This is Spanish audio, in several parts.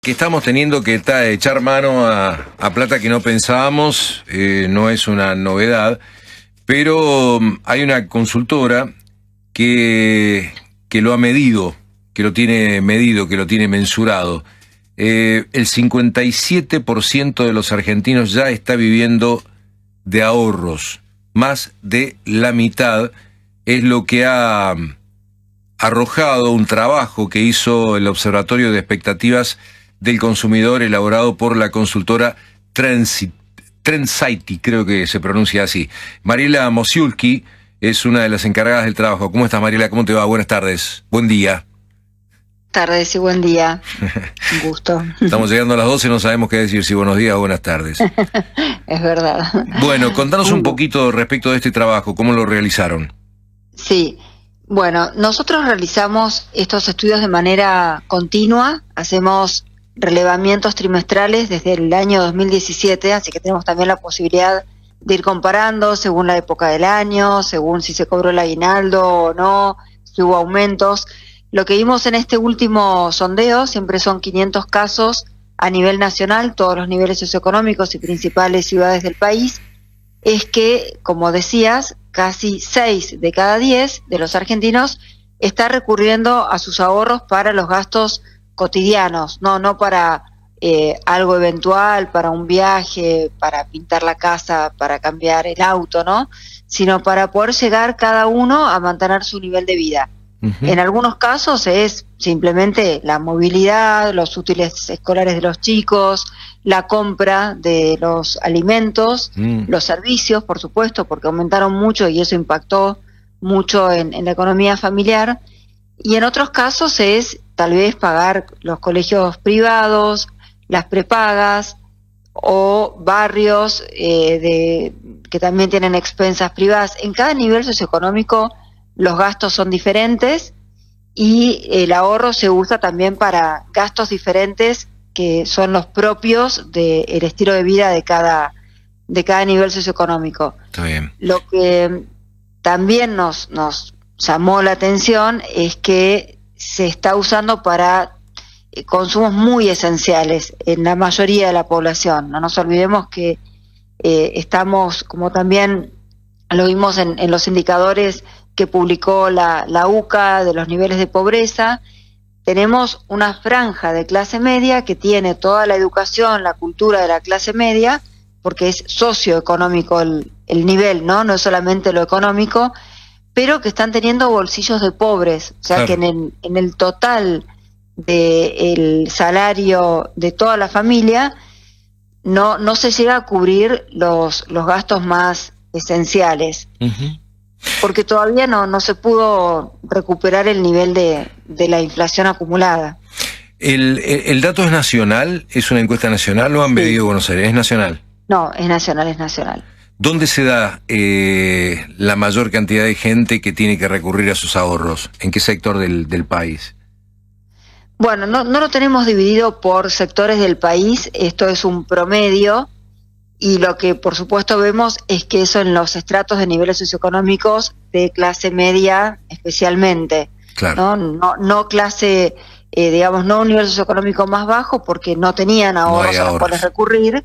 Que estamos teniendo que echar mano a plata que no pensábamos, no es una novedad, pero hay una consultora que lo ha medido, que lo tiene medido, que lo tiene mensurado. El 57% de los argentinos ya está viviendo de ahorros, más de la mitad es lo que ha arrojado un trabajo que hizo el Observatorio de Expectativas del Consumidor, elaborado por la consultora Trendsity, creo que se pronuncia así. Mariela Mosiulski es una de las encargadas del trabajo. ¿Cómo estás, Mariela? ¿Cómo te va? Buenas tardes. Buen día. Tardes y buen día. Un gusto. Estamos llegando a las 12, no sabemos qué decir, si buenos días o buenas tardes. Es verdad. Bueno, contanos un poquito respecto de este trabajo, ¿cómo lo realizaron? Sí, bueno, nosotros realizamos estos estudios de manera continua, hacemos relevamientos trimestrales desde el año 2017, así que tenemos también la posibilidad de ir comparando según la época del año, según si se cobró el aguinaldo o no, si hubo aumentos. Lo que vimos en este último sondeo, siempre son 500 casos a nivel nacional, todos los niveles socioeconómicos y principales ciudades del país, es que, como decías, casi 6 de cada 10 de los argentinos está recurriendo a sus ahorros para los gastos cotidianos, no para algo eventual, para un viaje, para pintar la casa, para cambiar el auto, ¿no? Sino para poder llegar cada uno a mantener su nivel de vida. En algunos casos es simplemente la movilidad, los útiles escolares de los chicos, la compra de los alimentos, los servicios, por supuesto, porque aumentaron mucho y eso impactó mucho en la economía familiar. Y en otros casos es tal vez pagar los colegios privados, las prepagas o barrios que también tienen expensas privadas. En cada nivel socioeconómico los gastos son diferentes y el ahorro se usa también para gastos diferentes que son los propios del estilo de vida de cada nivel socioeconómico. Está bien. Lo que también nos llamó la atención es que se está usando para consumos muy esenciales en la mayoría de la población. No nos olvidemos que estamos, como también lo vimos en los indicadores que publicó la UCA de los niveles de pobreza, tenemos una franja de clase media que tiene toda la educación, la cultura de la clase media, porque es socioeconómico el nivel, ¿no? No es solamente lo económico, pero que están teniendo bolsillos de pobres, o sea, claro, que en el total del salario de toda la familia no se llega a cubrir los gastos más esenciales. Porque todavía no se pudo recuperar el nivel de la inflación acumulada. ¿El dato es nacional? ¿Es una encuesta nacional o han medido Buenos Aires? ¿Es nacional? No, es nacional, es nacional. ¿Dónde se da la mayor cantidad de gente que tiene que recurrir a sus ahorros? ¿En qué sector del país? Bueno, no lo tenemos dividido por sectores del país, esto es un promedio. Y lo que por supuesto vemos es que eso en los estratos de niveles socioeconómicos de clase media especialmente, claro, no clase, digamos, no un nivel socioeconómico más bajo porque no tenían ahorros a los cuales recurrir,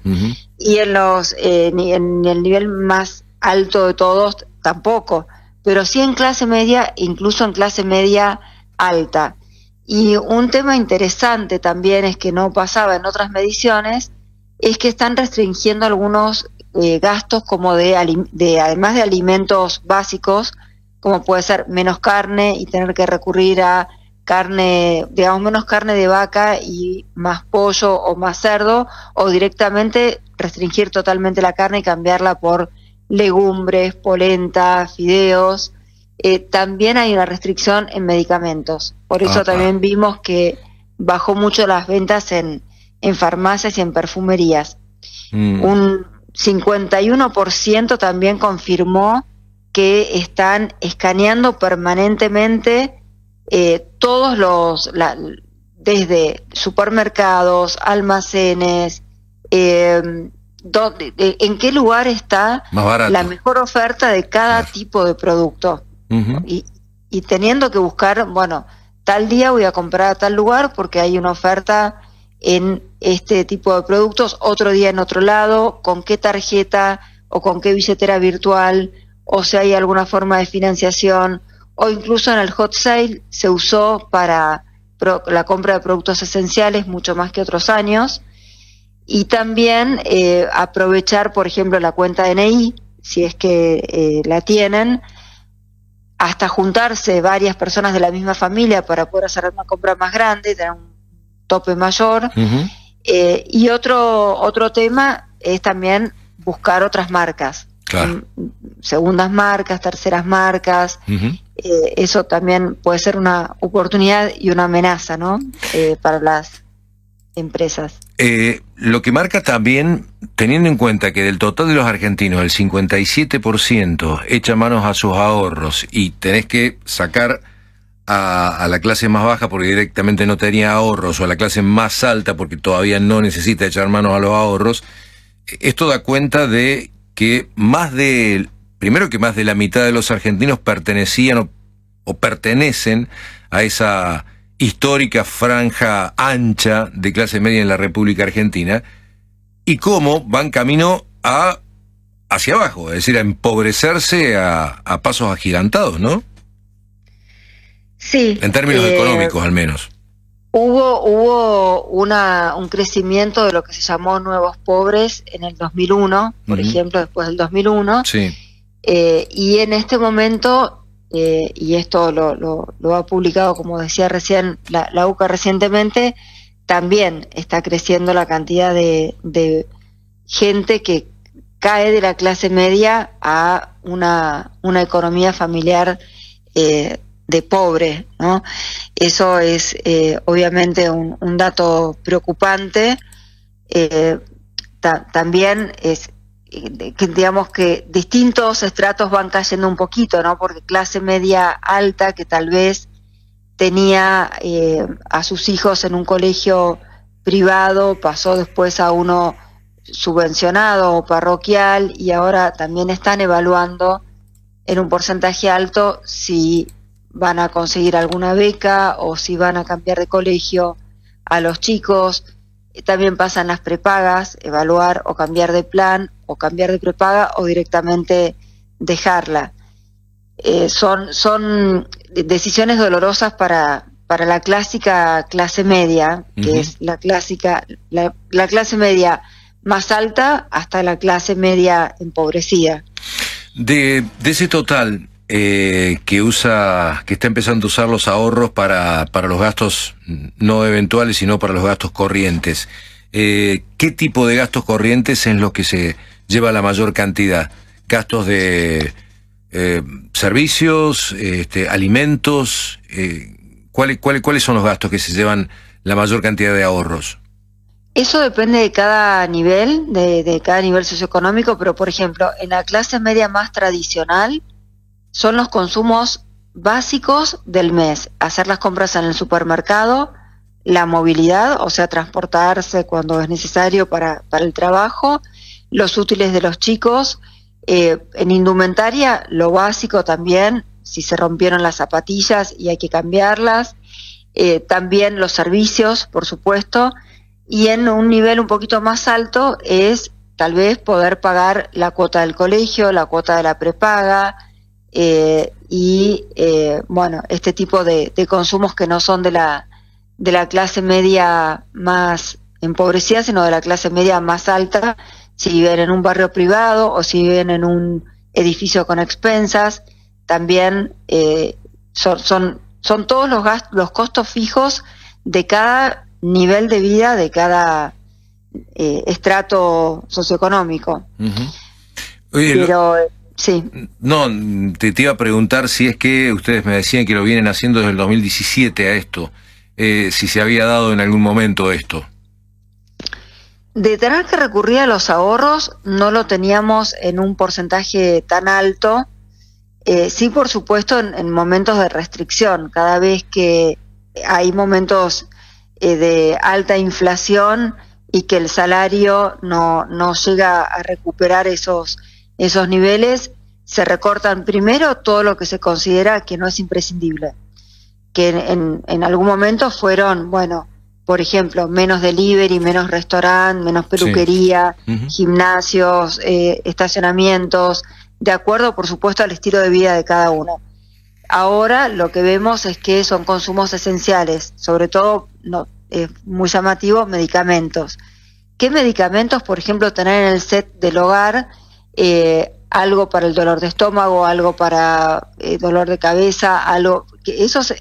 y en el nivel más alto de todos tampoco, pero sí en clase media, incluso en clase media alta. Y un tema interesante también es que no pasaba en otras mediciones, es que están restringiendo algunos gastos como además de alimentos básicos, como puede ser menos carne y tener que recurrir a carne, digamos, menos carne de vaca y más pollo o más cerdo, o directamente restringir totalmente la carne y cambiarla por legumbres, polenta, fideos. También hay una restricción en medicamentos, por eso también vimos que bajó mucho las ventas en farmacias y en perfumerías. Un 51% también confirmó que están escaneando permanentemente todos desde supermercados, almacenes, en qué lugar está la mejor oferta de cada tipo de producto. Y teniendo que buscar, bueno, tal día voy a comprar a tal lugar porque hay una oferta en este tipo de productos, otro día en otro lado, con qué tarjeta o con qué billetera virtual, o si hay alguna forma de financiación, o incluso en el hot sale se usó para la compra de productos esenciales mucho más que otros años, y también aprovechar, por ejemplo, la cuenta DNI, si es que la tienen, hasta juntarse varias personas de la misma familia para poder hacer una compra más grande, tener un tope mayor. Uh-huh. Y otro tema es también buscar otras marcas, Claro. Segundas marcas, terceras marcas. Uh-huh. Eso también puede ser una oportunidad y una amenaza, ¿no? Para las empresas. Lo que marca también, teniendo en cuenta que del total de los argentinos el 57% echa manos a sus ahorros y tenés que sacar a la clase más baja porque directamente no tenía ahorros, o a la clase más alta porque todavía no necesita echar manos a los ahorros, esto da cuenta de que primero que más de la mitad de los argentinos pertenecían o pertenecen a esa histórica franja ancha de clase media en la República Argentina, y cómo van camino hacia abajo, es decir, a empobrecerse a pasos agigantados, ¿no? Sí. En términos económicos, al menos. Hubo un crecimiento de lo que se llamó nuevos pobres en el 2001, por ejemplo, después del 2001. Sí. Y en este momento, y esto lo ha publicado, como decía recién, la UCA recientemente, también está creciendo la cantidad de gente que cae de la clase media a una economía familiar de pobre, ¿no? Eso es obviamente un dato preocupante. También es que digamos que distintos estratos van cayendo un poquito, ¿no? Porque clase media alta, que tal vez tenía a sus hijos en un colegio privado, pasó después a uno subvencionado o parroquial, y ahora también están evaluando en un porcentaje alto si van a conseguir alguna beca o si van a cambiar de colegio a los chicos. También pasan las prepagas, evaluar o cambiar de plan o cambiar de prepaga o directamente dejarla. Son decisiones dolorosas para la clásica clase media, que es la clase media más alta hasta la clase media empobrecida. De ese total que está empezando a usar los ahorros para los gastos no eventuales, sino para los gastos corrientes, ¿qué tipo de gastos corrientes es lo que se lleva la mayor cantidad? ¿Gastos de servicios, alimentos? ¿Cuáles son los gastos que se llevan la mayor cantidad de ahorros? Eso depende de cada nivel, de cada nivel socioeconómico, pero por ejemplo, en la clase media más tradicional son los consumos básicos del mes: hacer las compras en el supermercado, la movilidad, o sea, transportarse cuando es necesario para el trabajo, los útiles de los chicos, en indumentaria lo básico también, si se rompieron las zapatillas y hay que cambiarlas, también los servicios, por supuesto. Y en un nivel un poquito más alto es tal vez poder pagar la cuota del colegio, la cuota de la prepaga, bueno, este tipo de consumos que no son de la clase media más empobrecida, sino de la clase media más alta, si viven en un barrio privado o si viven en un edificio con expensas. También son todos los costos fijos de cada nivel de vida, de cada estrato socioeconómico. Oye, pero sí. No, te iba a preguntar si es que ustedes me decían que lo vienen haciendo desde el 2017 a esto, si se había dado en algún momento esto. De tener que recurrir a los ahorros, no lo teníamos en un porcentaje tan alto. Sí, por supuesto, en momentos de restricción, cada vez que hay momentos de alta inflación y que el salario no llega a recuperar esos niveles, se recortan primero todo lo que se considera que no es imprescindible, que en algún momento fueron, bueno, por ejemplo, menos delivery, menos restaurante, menos peluquería, sí. gimnasios, estacionamientos, de acuerdo, por supuesto, al estilo de vida de cada uno. Ahora lo que vemos es que son consumos esenciales, sobre todo, muy llamativo, medicamentos. ¿Qué medicamentos, por ejemplo, tener en el set del hogar? Algo para el dolor de estómago, algo para dolor de cabeza, algo que esos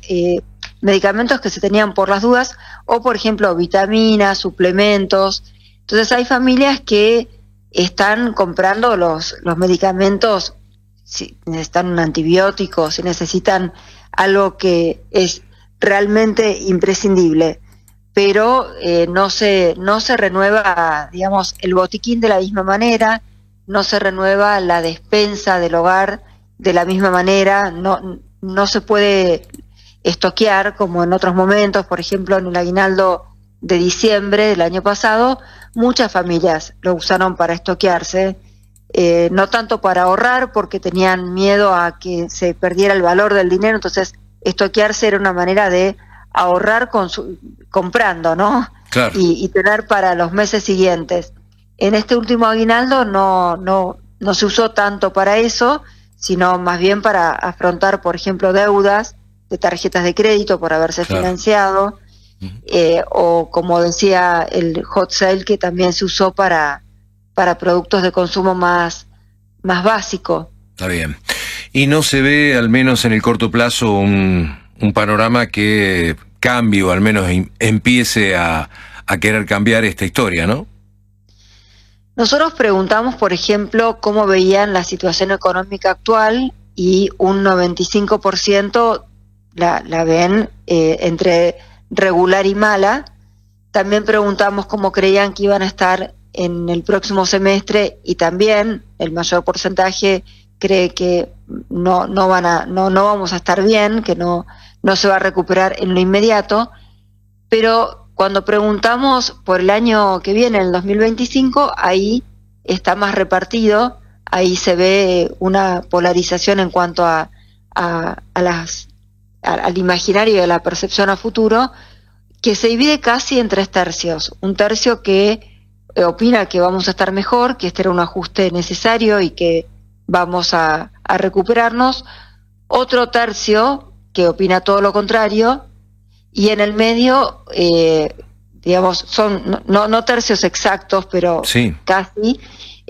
medicamentos que se tenían por las dudas, o por ejemplo vitaminas, suplementos. Entonces hay familias que están comprando los medicamentos, si necesitan un antibiótico, si necesitan algo que es realmente imprescindible, pero no se renueva, digamos, el botiquín de la misma manera, no se renueva la despensa del hogar de la misma manera, no se puede estoquear como en otros momentos. Por ejemplo, en el aguinaldo de diciembre del año pasado, muchas familias lo usaron para estoquearse, no tanto para ahorrar, porque tenían miedo a que se perdiera el valor del dinero. Entonces estoquearse era una manera de ahorrar comprando, ¿no? Claro. Y tener para los meses siguientes. En este último aguinaldo no se usó tanto para eso, sino más bien para afrontar, por ejemplo, deudas de tarjetas de crédito por haberse financiado, o como decía el hot sale, que también se usó para productos de consumo más básico. Está bien. Y no se ve, al menos en el corto plazo, un panorama que cambie, o al menos empiece a querer cambiar esta historia, ¿no? Nosotros preguntamos, por ejemplo, cómo veían la situación económica actual, y un 95% la ven entre regular y mala. También preguntamos cómo creían que iban a estar en el próximo semestre, y también el mayor porcentaje cree que no vamos a estar bien, que no se va a recuperar en lo inmediato. Pero cuando preguntamos por el año que viene, el 2025, ahí está más repartido, ahí se ve una polarización en cuanto al imaginario y a la percepción a futuro, que se divide casi en 3 tercios. Un tercio que opina que vamos a estar mejor, que este era un ajuste necesario y que vamos a recuperarnos. Otro tercio que opina todo lo contrario, y en el medio, digamos, son no tercios exactos, pero sí, casi,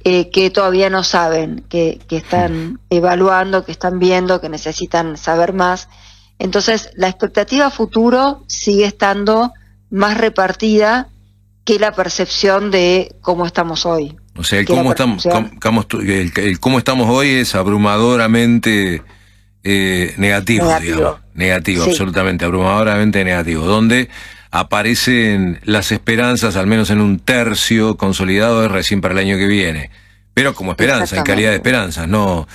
que todavía no saben, que están evaluando, que están viendo, que necesitan saber más. Entonces, la expectativa futuro sigue estando más repartida que la percepción de cómo estamos hoy. O sea, el cómo estamos hoy es abrumadoramente negativo, digamos. Negativo, sí. Absolutamente, abrumadoramente negativo. Donde aparecen las esperanzas, al menos en un tercio consolidado, recién para el año que viene. Pero como esperanza, en calidad de esperanza. No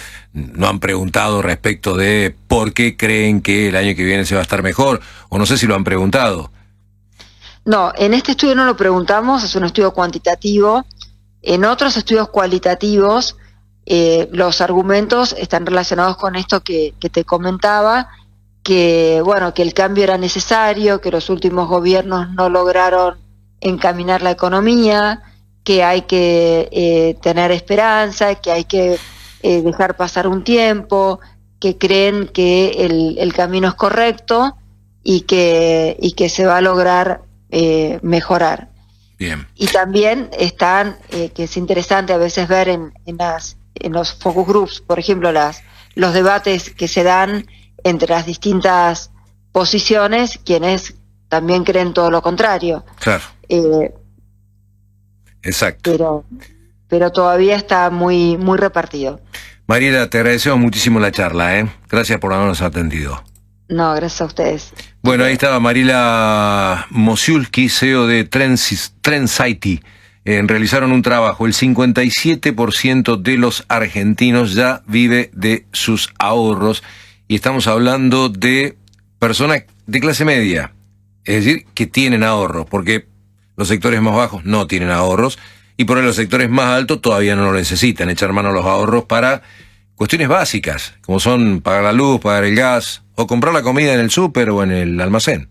han preguntado respecto de por qué creen que el año que viene se va a estar mejor, o no sé si lo han preguntado. No, en este estudio no lo preguntamos, es un estudio cuantitativo. En otros estudios cualitativos, los argumentos están relacionados con esto que te comentaba, que el cambio era necesario, que los últimos gobiernos no lograron encaminar la economía, que hay que tener esperanza, que hay que dejar pasar un tiempo, que creen que el camino es correcto y que se va a lograr mejorar. Bien. Y también están, que es interesante a veces ver en los focus groups, por ejemplo, los debates que se dan entre las distintas posiciones, quienes también creen todo lo contrario. Claro. Exacto. Pero todavía está muy repartido. Mariela, te agradecemos muchísimo la charla, Gracias por habernos atendido. No, gracias a ustedes. Bueno, ahí estaba Mariela Mosiulski, CEO de Trendsity. Realizaron un trabajo. El 57% de los argentinos ya vive de sus ahorros. Y estamos hablando de personas de clase media. Es decir, que tienen ahorros, porque los sectores más bajos no tienen ahorros. Y por los sectores más altos todavía no lo necesitan. Echar mano a los ahorros para cuestiones básicas, como son pagar la luz, pagar el gas, o comprar la comida en el súper o en el almacén.